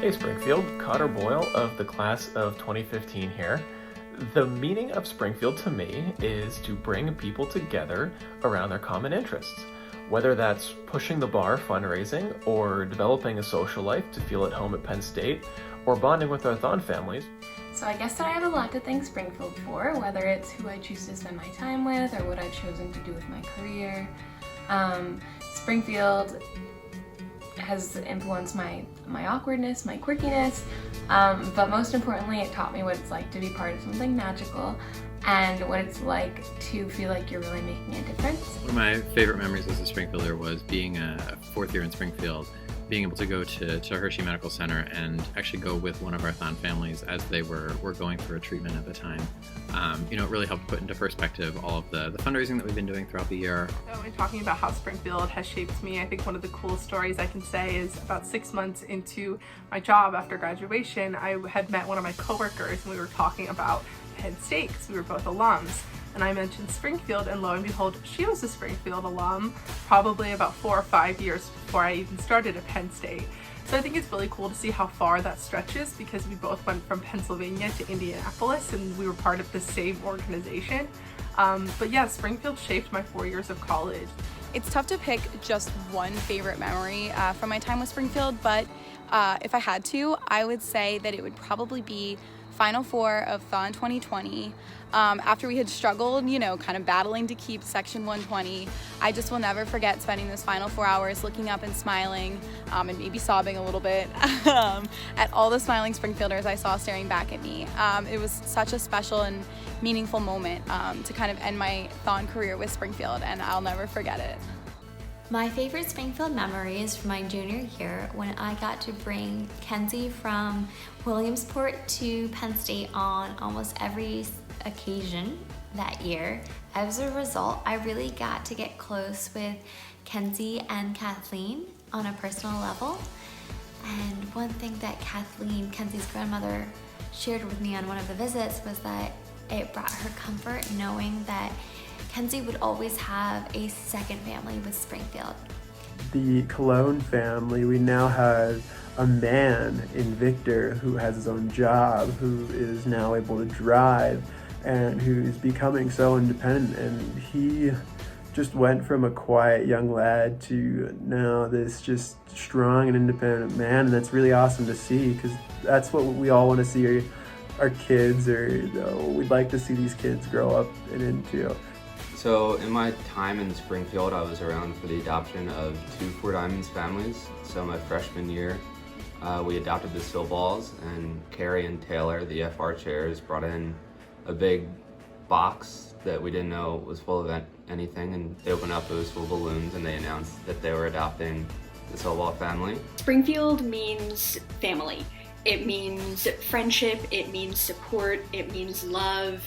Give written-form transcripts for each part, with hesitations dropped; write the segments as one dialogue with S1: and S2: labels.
S1: Hey Springfield, Cotter Boyle of the class of 2015 here. The meaning of Springfield to me is to bring people together around their common interests. Whether that's pushing the bar fundraising, or developing a social life to feel at home at Penn State, or bonding with our Thon families.
S2: So I guess that I have a lot to thank Springfield for, whether it's who I choose to spend my time with or what I've chosen to do with my career. Springfield has influenced my awkwardness, my quirkiness, but most importantly it taught me what it's like to be part of something magical and what it's like to feel like you're really making a difference.
S3: One of my favorite memories as a Springfielder was being a fourth year in Springfield, being able to go to Hershey Medical Center and actually go with one of our Thon families as they were going through a treatment at the time. It really helped put into perspective all of the fundraising that we've been doing throughout the year.
S4: So in talking about how Springfield has shaped me, I think one of the coolest stories I can say is about 6 months into my job after graduation, I had met one of my coworkers and we were talking about Penn State because we were both alums. And I mentioned Springfield, and lo and behold, she was a Springfield alum, probably about 4 or 5 years before I even started at Penn State. So I think it's really cool to see how far that stretches because we both went from Pennsylvania to Indianapolis and we were part of the same organization. But yeah, Springfield shaped my 4 years of college.
S5: It's tough to pick just one favorite memory from my time with Springfield, but if I had to, I would say that it would probably be Final Four of Thon 2020. After we had struggled, kind of battling to keep Section 120, I just will never forget spending those final 4 hours looking up and smiling, and maybe sobbing a little bit, at all the smiling Springfielders I saw staring back at me. It was such a special and meaningful moment to kind of end my Thon career with Springfield, and I'll never forget it.
S6: My favorite Springfield memory is from my junior year when I got to bring Kenzie from Williamsport to Penn State on almost every occasion that year. As a result, I really got to get close with Kenzie and Kathleen on a personal level. And one thing that Kathleen, Kenzie's grandmother, shared with me on one of the visits was that it brought her comfort knowing that Kenzie would always have a second family with Springfield.
S7: The Cologne family, we now have a man in Victor who has his own job, who is now able to drive, and who's becoming so independent. And he just went from a quiet young lad to now this just strong and independent man, and that's really awesome to see because that's what we all want to see our kids, or we'd like to see these kids grow up and into.
S8: So in my time in Springfield, I was around for the adoption of 2 Four Diamonds families. So my freshman year, we adopted the Silballs, and Carrie and Taylor, the FR chairs, brought in a big box that we didn't know was full of anything, and they opened up, it was full of balloons, and they announced that they were adopting the Silball family.
S9: Springfield means family. It means friendship, it means support, it means love.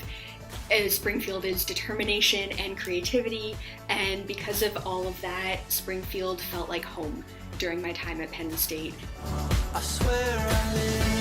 S9: Springfield is determination and creativity, and because of all of that, Springfield felt like home during my time at Penn State.
S10: I swear I live